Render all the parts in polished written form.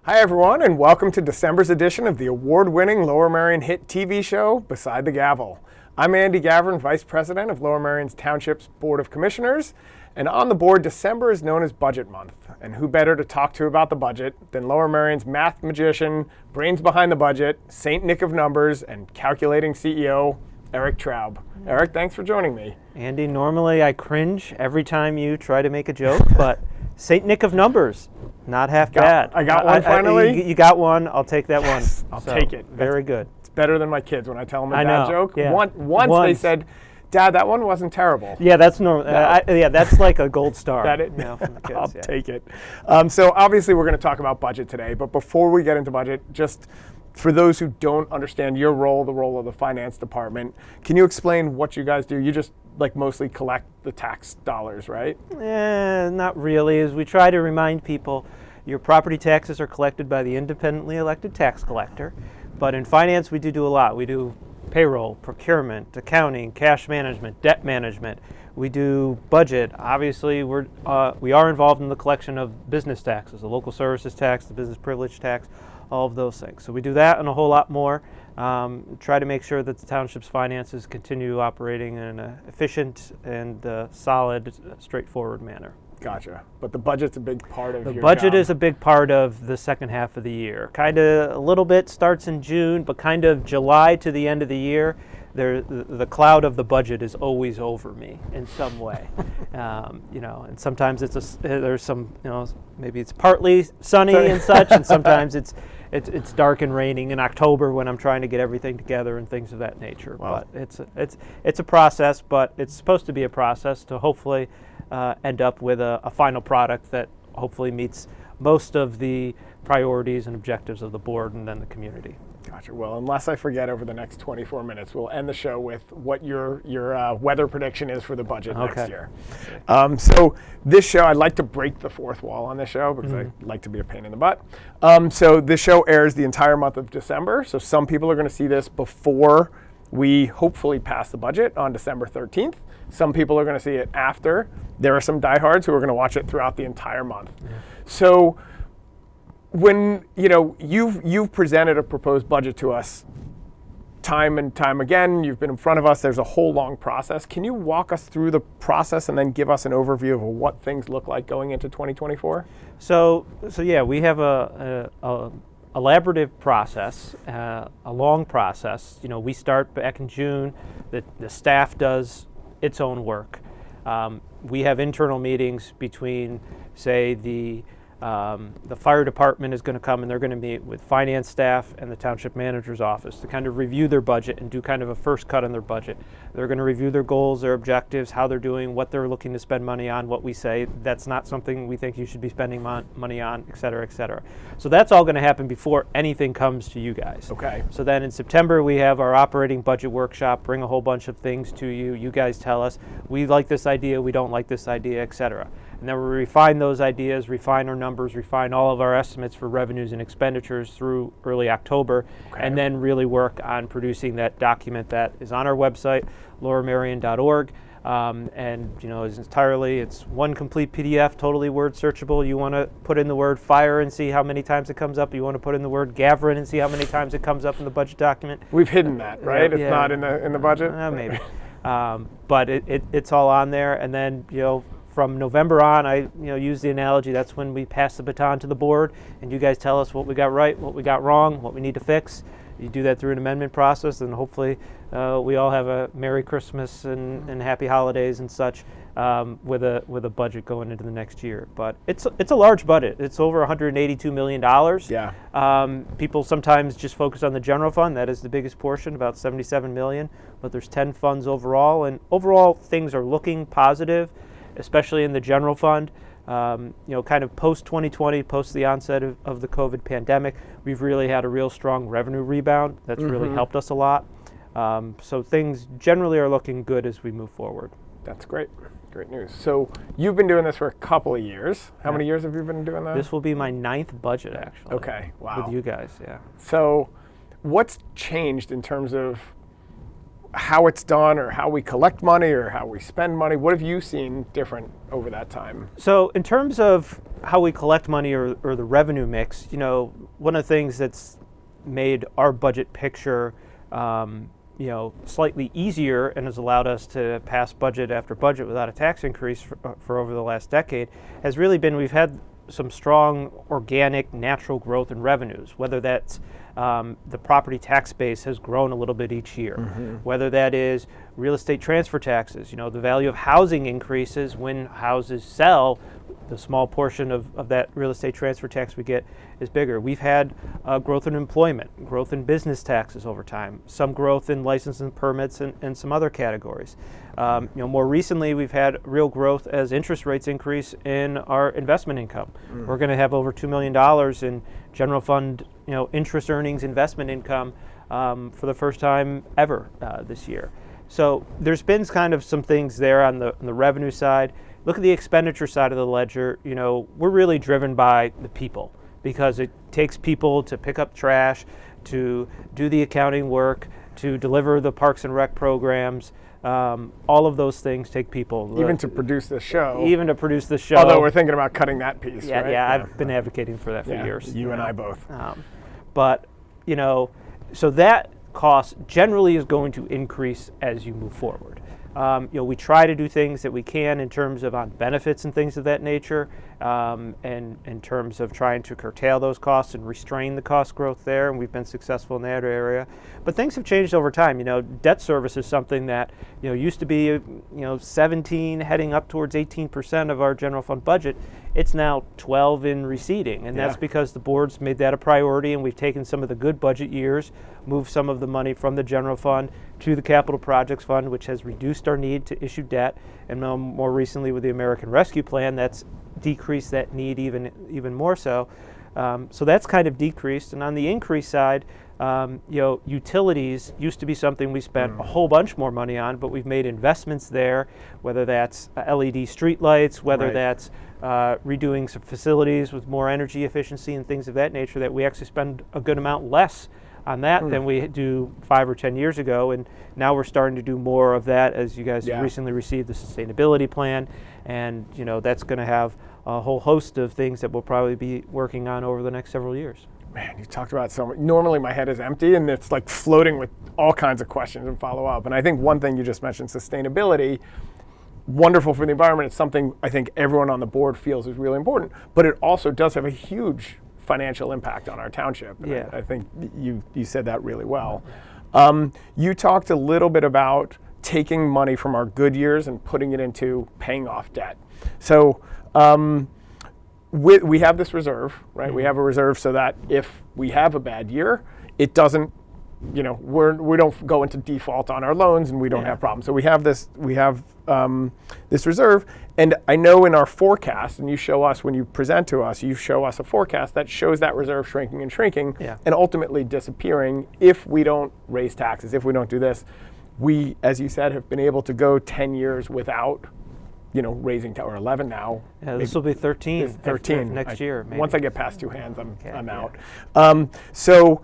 Hi everyone, and welcome to December's edition of the award-winning Lower Merion hit TV show, Beside the Gavel. I'm Andy Gavrin, Vice President of Lower Merion's Township's Board of Commissioners, and on the board, December is known as Budget Month. And who better to talk to about the budget than Lower Merion's math magician, brains behind the budget, Saint Nick of numbers, and calculating CEO, Eric Traub. Eric, thanks for joining me. Andy, normally I cringe every time you try to make a joke, but Saint Nick of numbers, not half bad. I got one finally? You got one, I'll take that one. Yes, I'll take it. Very good. It's better than my kids when I tell them a I bad know, joke. yeah. Once they said, Dad, that one wasn't terrible. Yeah, that's normal. That's like a gold star. From the kids, I'll take it. So obviously we're going to talk about budget today, but before we get into budget, just for those who don't understand your role, the role of the finance department, can you explain what you guys do? You just mostly collect the tax dollars, right? Not really. As we try to remind people, your property taxes are collected by the independently elected tax collector, but in finance we do a lot. We do payroll, procurement, accounting, cash management, debt management. We do budget. Obviously, we are involved in the collection of business taxes, the local services tax, the business privilege tax, all of those things. So we do that and a whole lot more. Try to make sure that the township's finances continue operating in an efficient and solid, straightforward manner. Gotcha. But the budget's a big part of your The budget job. is a big part of the second half of the year. Kind of a little bit starts in June, but kind of July to the end of the year, the cloud of the budget is always over me in some way. And sometimes there's some, maybe it's partly sunny and such, and sometimes it's dark and raining in October when I'm trying to get everything together and things of that nature. Wow. But it's a process, but it's supposed to be a process to hopefully end up with a final product that hopefully meets most of the priorities and objectives of the board and then the community. Gotcha. Well, unless I forget over the next 24 minutes, we'll end the show with what your weather prediction is for the budget next year. So this show, I'd like to break the fourth wall on this show because I like to be a pain in the butt. So this show airs the entire month of December. So some people are going to see this before we hopefully pass the budget on December 13th. Some people are going to see it after. There are some diehards who are going to watch it throughout the entire month. Yeah. So when you've presented a proposed budget to us time and time again, you've been in front of us, there's a whole long process. Can you walk us through the process and then give us an overview of what things look like going into 2024? So yeah, we have a elaborative process, a long process. We start back in June. The staff does its own work. We have internal meetings between, say, the fire department is going to come and they're going to meet with finance staff and the township manager's office to kind of review their budget and do kind of a first cut on their budget. They're going to review their goals, their objectives, how they're doing, what they're looking to spend money on, what we say that's not something we think you should be spending money on, et cetera, et cetera. So that's all going to happen before anything comes to you guys. Okay. So then in September we have our operating budget workshop, bring a whole bunch of things to you. You guys tell us, we like this idea, we don't like this idea, et cetera. And then we refine those ideas, refine our numbers, refine all of our estimates for revenues and expenditures through early October, and then really work on producing that document that is on our website, lowermerion.org. It's one complete PDF, totally word searchable. You want to put in the word fire and see how many times it comes up. You want to put in the word Gavrin and see how many titimes it comes up in the budget document. We've hidden that, right? It's not in the budget? Maybe. But it's all on there. And then, from November on, I use the analogy, that's when we pass the baton to the board and you guys tell us what we got right, what we got wrong, what we need to fix. You do that through an amendment process, and hopefully we all have a Merry Christmas and Happy Holidays and such with a budget going into the next year. But it's a large budget. It's over $182 million. Yeah. People sometimes just focus on the general fund. That is the biggest portion, about $77 million. But there's 10 funds overall, and overall things are looking positive, especially in the general fund. Kind of post-2020, post the onset of the COVID pandemic, we've really had a real strong revenue rebound. That's really helped us a lot. So things generally are looking good as we move forward. That's great. Great news. So you've been doing this for a couple of years. How many years have you been doing that? This will be my 9th budget, actually. Okay, wow. With you guys, yeah. So what's changed in terms of how it's done or how we collect money or how we spend money? What have you seen different over that time? So in terms of how we collect money or the revenue mix, one of the things that's made our budget picture slightly easier and has allowed us to pass budget after budget without a tax increase for over the last decade has really been we've had some strong organic natural growth in revenues, whether that's the property tax base has grown a little bit each year, whether that is real estate transfer taxes, the value of housing increases when houses sell, the small portion of that real estate transfer tax we get is bigger. We've had growth in employment, growth in business taxes over time, some growth in licenses and permits and some other categories. More recently, we've had real growth as interest rates increase in our investment income. We're going to have over $2 million in general fund, interest earnings investment income for the first time ever this year. So there's been kind of some things there on the revenue side. Look at the expenditure side of the ledger. We're really driven by the people because it takes people to pick up trash, to do the accounting work, to deliver the Parks and Rec programs. All of those things take people. Even to produce the show. Although we're thinking about cutting that piece, right? Yeah, I've been advocating for that for years. You and I both. But, so that cost generally is going to increase as you move forward. We try to do things that we can in terms of on benefits and things of that nature, and in terms of trying to curtail those costs and restrain the cost growth there, and we've been successful in that area. But things have changed over time. Debt service is something that used to be 17 heading up towards 18% of our general fund budget. It's now 12 in receding, and that's because the board's made that a priority, and we've taken some of the good budget years, moved some of the money from the general fund to the capital projects fund, which has reduced our need to issue debt, and more recently with the American Rescue Plan, that's decreased that need even more so. So that's kind of decreased, and on the increase side, utilities used to be something we spent a whole bunch more money on, but we've made investments there, whether that's LED streetlights, whether that's redoing some facilities with more energy efficiency and things of that nature, that we actually spend a good amount less on that than we do 5 or 10 years ago, and now we're starting to do more of that as you guys recently received the sustainability plan, and that's going to have a whole host of things that we'll probably be working on over the next several years. Man, you talked about so much. Normally my head is empty and it's like floating with all kinds of questions and follow up. And I think one thing you just mentioned, sustainability, wonderful for the environment. It's something I think everyone on the board feels is really important, but it also does have a huge financial impact on our township. And I think you said that really well. You talked a little bit about taking money from our good years and putting it into paying off debt. So we have this reserve, right? We have a reserve so that if we have a bad year, it doesn't, we don't go into default on our loans and we don't have problems. So we have this reserve, and I know in our forecast, and you show us when you present to us, you show us a forecast that shows that reserve shrinking and shrinking, and ultimately disappearing if we don't raise taxes, if we don't do this. We, as you said, have been able to go 10 years without raising or 11 now. Yeah, this will be 13. 13 next year. Maybe. Once I get past 2 hands, I'm out. So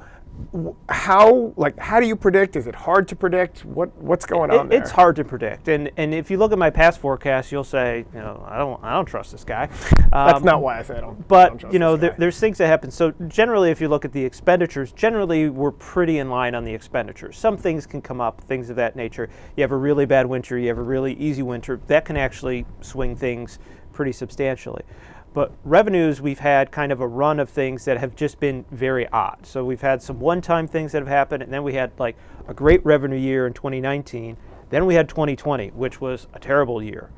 how do you predict? Is it hard to predict? What's going on there? It's hard to predict, and if you look at my past forecast, you'll say, I don't trust this guy. That's not why I say I don't. But trust this guy. there's things that happen. So generally, if you look at the expenditures, generally we're pretty in line on the expenditures. Some things can come up, things of that nature. You have a really bad winter, you have a really easy winter. That can actually swing things pretty substantially. But revenues, we've had kind of a run of things that have just been very odd. So we've had some one-time things that have happened, and then we had like a great revenue year in 2019. Then we had 2020, which was a terrible year.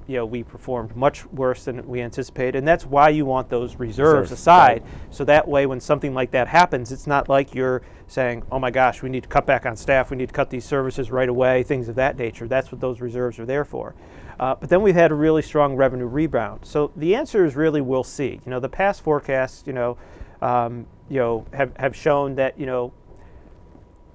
We performed much worse than we anticipated, and that's why you want those reserves aside. Right. So that way, when something like that happens, it's not like you're saying, oh my gosh, we need to cut back on staff, we need to cut these services right away, things of that nature. That's what those reserves are there for. But then we've had a really strong revenue rebound. So the answer is really we'll see. The past forecasts, have shown that,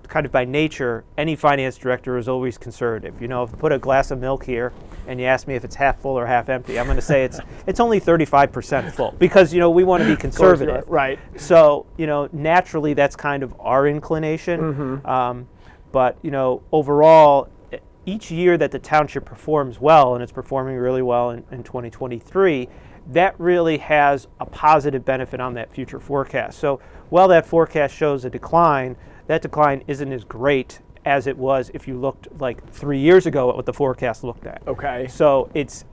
kind of by nature, any finance director is always conservative. If you put a glass of milk here and you ask me if it's half full or half empty, I'm going to say it's only 35% full because we want to be conservative. Right. So naturally that's kind of our inclination. But overall, each year that the township performs well, and it's performing really well in 2023, that really has a positive benefit on that future forecast. So while that forecast shows a decline, that decline isn't as great as it was if you looked like 3 years ago at what the forecast looked at. Okay. So it's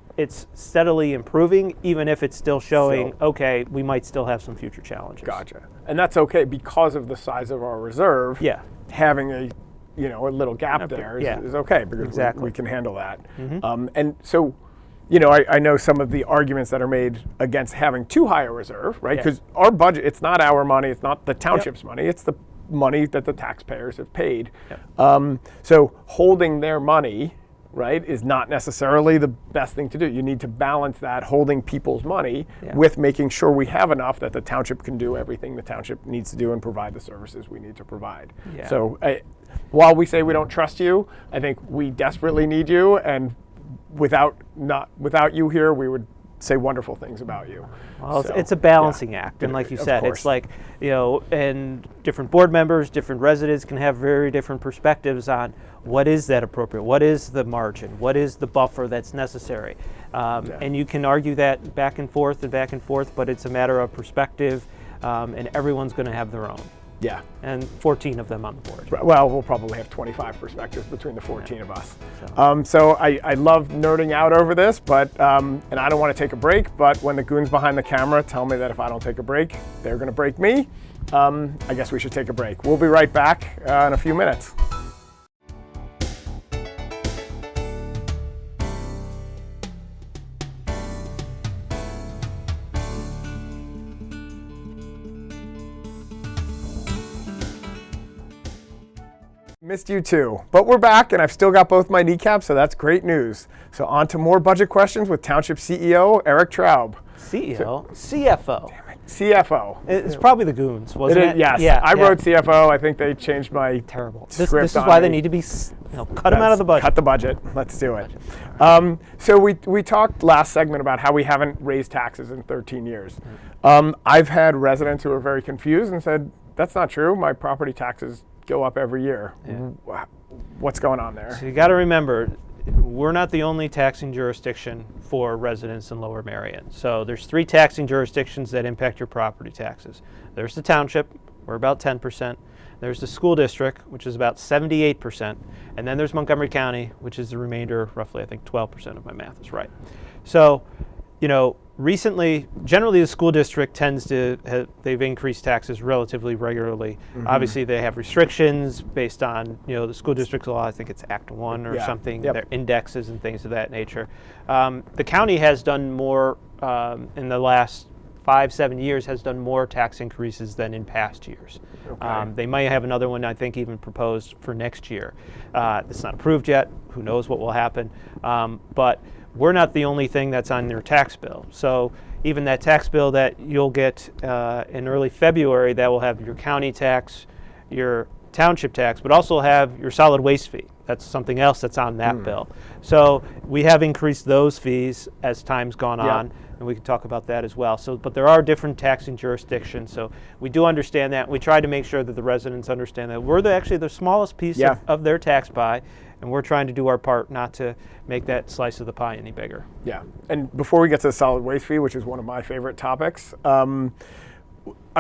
steadily improving, even if it's still showing, okay, we might still have some future challenges. Gotcha. And that's okay because of the size of our reserve. Yeah. Having a little gap there is okay because we can handle that. And so, I know some of the arguments that are made against having too high a reserve, right? Because our budget, it's not our money, it's not the township's money, it's the money that the taxpayers have paid. So holding their money, right, is not necessarily the best thing to do. You need to balance that holding people's money with making sure we have enough that the township can do everything the township needs to do and provide the services we need to provide. So while we say we don't trust you, I think we desperately need you, and without you here, we would say wonderful things about you. Well, it's a balancing act, and like you said, it's like, and different board members, different residents can have very different perspectives on what is that appropriate, what is the margin, what is the buffer that's necessary. And you can argue that back and forth, but it's a matter of perspective, and everyone's going to have their own. Yeah. And 14 of them on the board. Well, we'll probably have 25 perspectives between the 14 of us. So I love nerding out over this, but and I don't want to take a break, but when the goons behind the camera tell me that if I don't take a break, they're going to break me, I guess we should take a break. We'll be right back in a few minutes. Missed you too, but we're back and I've still got both my kneecaps, so that's great news. So on to more budget questions with Township CEO Eric Traub. CFO. Damn it. CFO. It's probably the goons, wasn't it? Yes. Yeah, I wrote CFO. I think they changed my terrible. Script this is why they need to be cut them out of the budget. Cut the budget. Let's do it. So we talked last segment about how we haven't raised taxes in 13 years. I've had residents who are very confused and said, that's not true. My property taxes go up every year. What's going on there? So you got to remember, we're not the only taxing jurisdiction for residents in Lower Merion. So there's 3 taxing jurisdictions that impact your property taxes. There's the township, we're about 10%. There's the school district, which is about 78%. And then there's Montgomery County, which is the remainder, roughly, I think 12% if my math is right. So, recently, generally the school district tends to, they've increased taxes relatively regularly. Obviously they have restrictions based on, the school district law, I think it's Act 1 or something, their indexes and things of that nature. The county has done more, in the last 5-7 years, has done more tax increases than in past years. They might have another one, I think, even proposed for next year. It's not approved yet, who knows what will happen, but we're not the only thing that's on their tax bill. So even that tax bill that you'll get in early February, that will have your county tax, your township tax, but also have your solid waste fee. That's something else that's on that bill. So we have increased those fees as time's gone on, and we can talk about that as well. So, but there are different taxing jurisdictions, so we do understand that. We try to make sure that the residents understand that we're actually the smallest piece of their tax pie, and we're trying to do our part not to make that slice of the pie any bigger. Yeah, and before we get to the solid waste fee, which is one of my favorite topics, I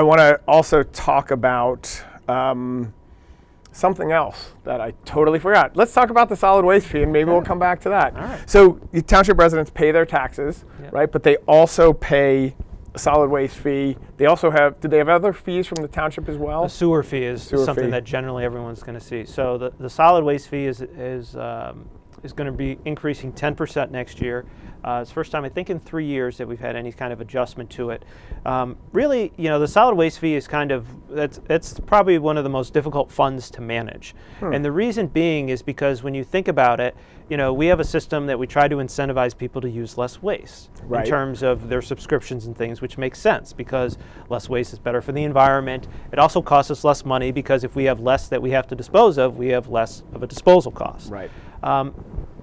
want to also talk about something else that I totally forgot. Let's talk about the solid waste fee, and maybe we'll come back to that. All right. So the township residents pay their taxes, right? But they also pay a solid waste fee. They also have, do they have other fees from the township as well? The sewer fee is something that generally everyone's going to see. So the solid waste fee is going to be increasing 10% next year. It's the first time, I think, in 3 years that we've had any kind of adjustment to it. Really, the solid waste fee is that's probably one of the most difficult funds to manage. And the reason being is because when you think about it, we have a system that we try to incentivize people to use less waste in terms of their subscriptions and things, which makes sense because less waste is better for the environment. It also costs us less money because if we have less that we have to dispose of, we have less of a disposal cost. Right.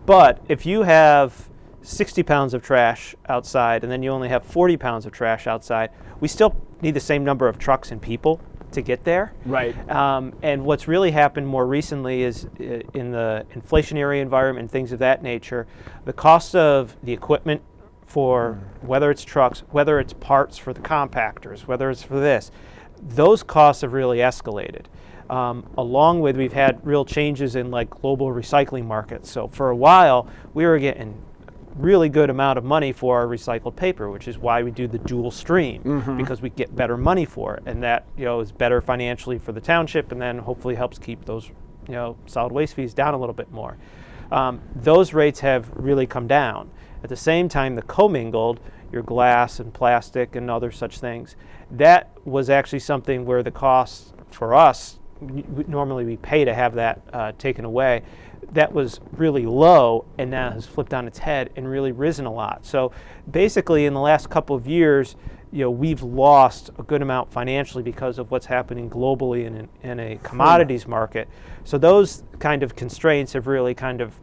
But if you have 60 pounds of trash outside and then you only have 40 pounds of trash outside, we still need the same number of trucks and people to get there. Right. And what's really happened more recently is in the inflationary environment and things of that nature, the cost of the equipment for whether it's trucks, whether it's parts for the compactors, whether it's for this, those costs have really escalated. Along with, we've had real changes in like global recycling markets. So for a while, we were getting really good amount of money for our recycled paper, which is why we do the dual stream, because we get better money for it, and that is better financially for the township, and then hopefully helps keep those solid waste fees down a little bit more. Those rates have really come down. At the same time, the commingled, your glass and plastic and other such things, that was actually something where the cost for us, normally we pay to have that taken away, that was really low, and now has flipped on its head and really risen a lot. So basically in the last couple of years, we've lost a good amount financially because of what's happening globally in a commodities market. So those kind of constraints have really kind of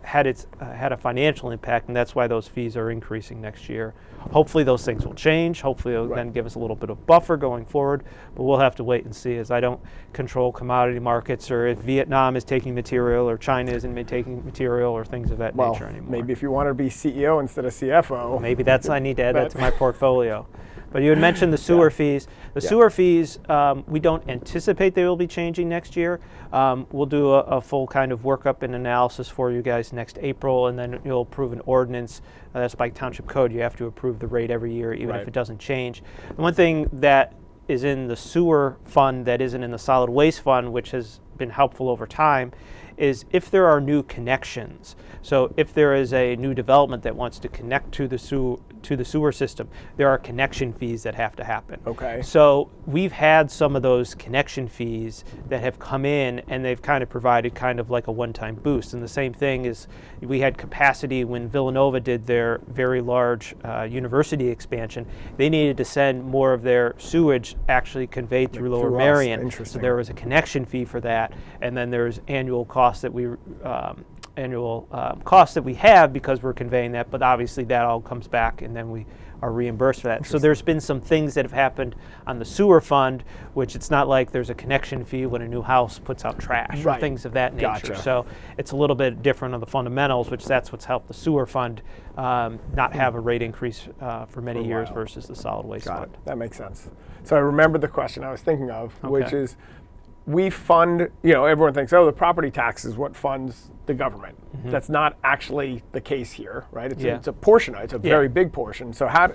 had a financial impact, and that's why those fees are increasing next year. Hopefully those things will change. Hopefully it'll then give us a little bit of buffer going forward, but we'll have to wait and see, as I don't control commodity markets, or if Vietnam is taking material or China isn't taking material or things of that nature anymore. Maybe if you want to be CEO instead of CFO. Maybe I need to add that to my portfolio. But you had mentioned the sewer fees. The sewer fees, we don't anticipate they will be changing next year. We'll do a full kind of workup and analysis for you guys next April, and then you'll approve an ordinance. That's by Township Code. You have to approve the rate every year, even if it doesn't change. The one thing that is in the sewer fund that isn't in the solid waste fund, which has been helpful over time, is if there are new connections. So if there is a new development that wants to connect to the sewer system, there are connection fees that have to happen. Okay. So we've had some of those connection fees that have come in, and they've kind of provided kind of like a one-time boost. And the same thing is, we had capacity when Villanova did their very large university expansion. They needed to send more of their sewage actually conveyed through Lower Merion. So there was a connection fee for that, and then there's annual costs that we have because we're conveying that, but obviously that all comes back and then we are reimbursed for that. So there's been some things that have happened on the sewer fund, which it's not like there's a connection fee when a new house puts out trash or things of that nature. Gotcha. So it's a little bit different on the fundamentals, which that's what's helped the sewer fund not have a rate increase for many years versus the solid waste fund. That makes sense. So I remember the question I was thinking of, which is, we fund, everyone thinks, the property tax is what funds the government. That's not actually the case here, right? It's a portion, it's a very big portion. So how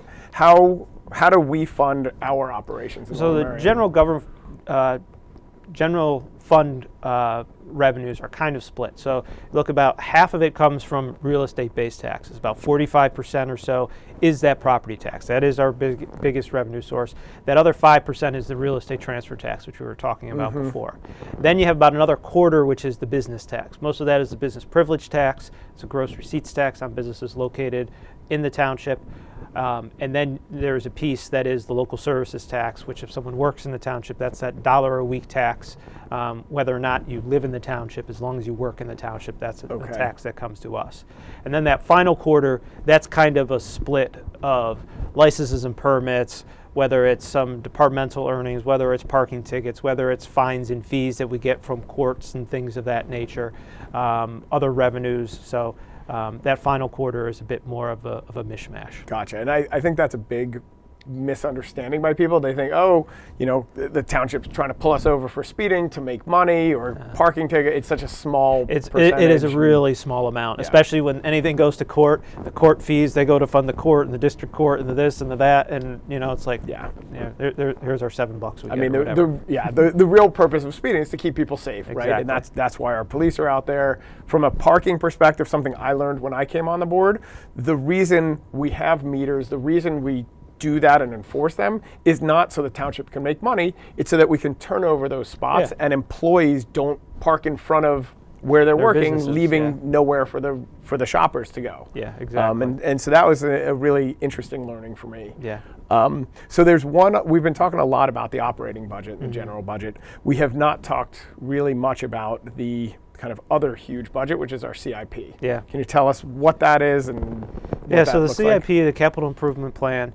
do we fund our operations? So the general fund revenues are kind of split. So look, about half of it comes from real estate-based taxes. About 45% or so is that property tax. That is our biggest revenue source. That other 5% is the real estate transfer tax, which we were talking about before. Then you have about another quarter, which is the business tax. Most of that is the business privilege tax. It's a gross receipts tax on businesses located in the township. And then there's a piece that is the local services tax, which if someone works in the township, that's that $1 a week tax. Whether or not you live in the township, as long as you work in the township, that's a tax that comes to us. And then that final quarter, that's kind of a split of licenses and permits, whether it's some departmental earnings, whether it's parking tickets, whether it's fines and fees that we get from courts and things of that nature, other revenues. So that final quarter is a bit more of a mishmash. Gotcha. And I think that's a big misunderstanding by people. They think, the township's trying to pull us over for speeding to make money, or parking ticket. It's such a small percentage. It is a really small amount, especially when anything goes to court. The court fees, they go to fund the court and the district court and the this and the that, and it's like, here's our $7. I mean, the real purpose of speeding is to keep people safe, right? And that's why our police are out there. From a parking perspective, something I learned when I came on the board, the reason we have meters, the reason we do that and enforce them is not so the township can make money. It's so that we can turn over those spots and employees don't park in front of where they're working, leaving nowhere for the shoppers to go. Yeah, exactly. And so that was a really interesting learning for me. Yeah. So there's we've been talking a lot about the operating budget and the general budget. We have not talked really much about the kind of other huge budget, which is our CIP. Yeah. Can you tell us what that is and what so the CIP, the Capital Improvement Plan,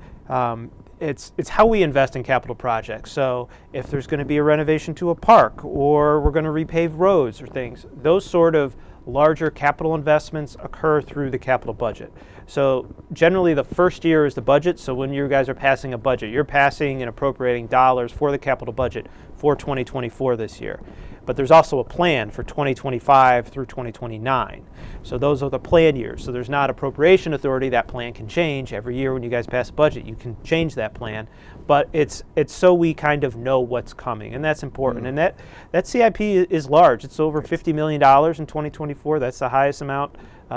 it's how we invest in capital projects. So if there's going to be a renovation to a park, or we're going to repave roads or things, those sort of larger capital investments occur through the capital budget. So generally the first year is the budget. So when you guys are passing a budget, you're passing and appropriating dollars for the capital budget for 2024 this year. But there's also a plan for 2025 through 2029. So those are the plan years. So there's not appropriation authority. That plan can change every year. When you guys pass a budget, you can change that plan. But it's so we kind of know what's coming, and that's important. And that CIP is large. It's over $50 million in 2024. That's the highest amount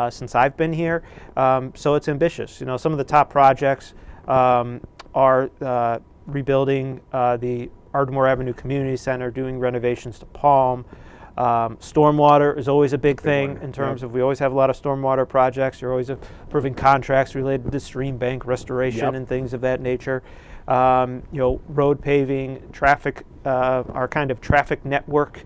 since I've been here. So it's ambitious. You know, some of the top projects are rebuilding the Ardmore Avenue Community Center, doing renovations to Palm. Stormwater is always a big thing in terms of, we always have a lot of stormwater projects. You're always approving contracts related to stream bank restoration and things of that nature. You know, road paving, traffic, our kind of traffic network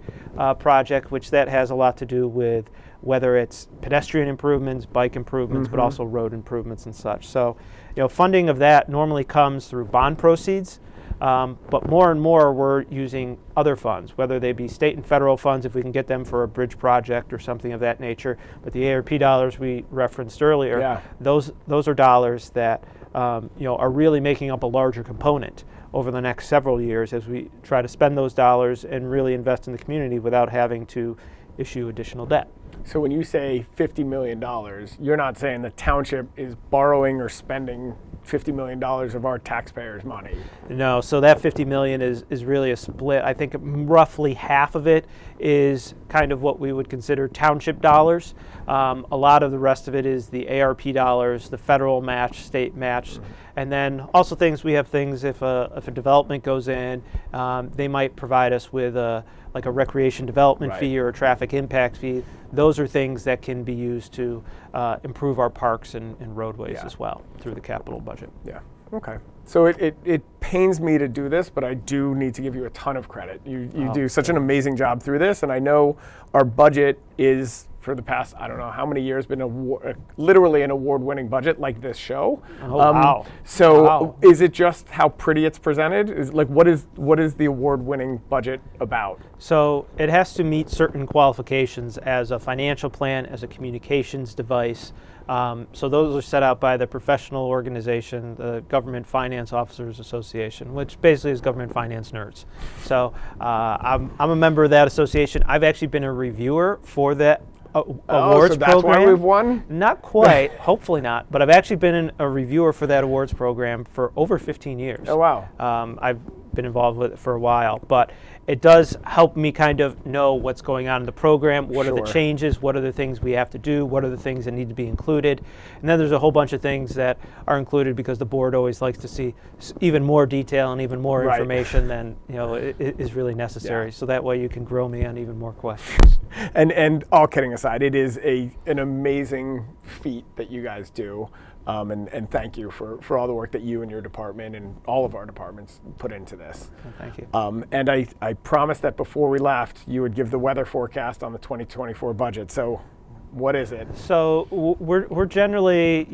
project, which that has a lot to do with whether it's pedestrian improvements, bike improvements, but also road improvements and such. So, you know, funding of that normally comes through bond proceeds. But more and more we're using other funds, whether they be state and federal funds if we can get them for a bridge project or something of that nature. But the ARP dollars we referenced earlier, those are dollars that you know, are really making up a larger component over the next several years as we try to spend those dollars and really invest in the community without having to issue additional debt. So when you say $50 million, you're not saying the township is borrowing or spending $50 million of our taxpayers' money. No, so that $50 million is really a split. I think roughly half of it is kind of what we would consider township dollars. A lot of the rest of it is the ARP dollars, the federal match, state match, and then also we have things if a development goes in, they might provide us with like a recreation development fee or a traffic impact fee. Those are things that can be used to improve our parks and roadways as well through the capital budget. Yeah. Okay. So it pains me to do this, but I do need to give you a ton of credit. You do such an amazing job through this, and I know our budget is, for the past, I don't know how many years, been literally an award-winning budget like this show. Oh, wow. So is it just how pretty it's presented? Is like what is the award-winning budget about? So it has to meet certain qualifications as a financial plan, as a communications device. So those are set out by the professional organization, the Government Finance Officers Association, which basically is government finance nerds. So I'm a member of that association. I've actually been a reviewer for that awards so that's program. Why we've won? Not quite, hopefully not, but I've actually been a reviewer for that awards program for over 15 years. Oh, wow. I've been involved with it for a while, but it does help me kind of know what's going on in the program, what are the changes, what are the things we have to do, what are the things that need to be included. And then there's a whole bunch of things that are included because the board always likes to see even more detail and even more information than is really necessary. So that way you can grill me on even more questions. And all kidding aside, it is an amazing feat that you guys do. And thank you for all the work that you and your department and all of our departments put into this. Well, thank you. And I promised that before we left, you would give the weather forecast on the 2024 budget. So what is it? So we're generally,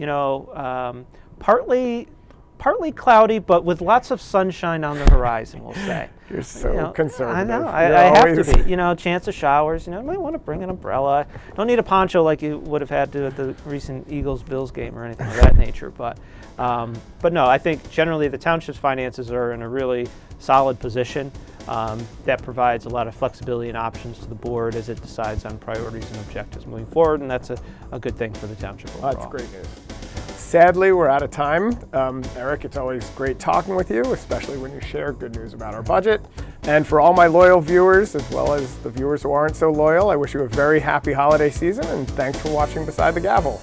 partly cloudy, but with lots of sunshine on the horizon, we'll say. You're so conservative. I know. I have to be. Chance of showers. You might want to bring an umbrella. Don't need a poncho like you would have had to at the recent Eagles-Bills game or anything of that nature. But no, I think generally the township's finances are in a really solid position that provides a lot of flexibility and options to the board as it decides on priorities and objectives moving forward, and that's a good thing for the township overall. That's great news. Sadly, we're out of time. Eric, it's always great talking with you, especially when you share good news about our budget. And for all my loyal viewers, as well as the viewers who aren't so loyal, I wish you a very happy holiday season, and thanks for watching Beside the Gavel.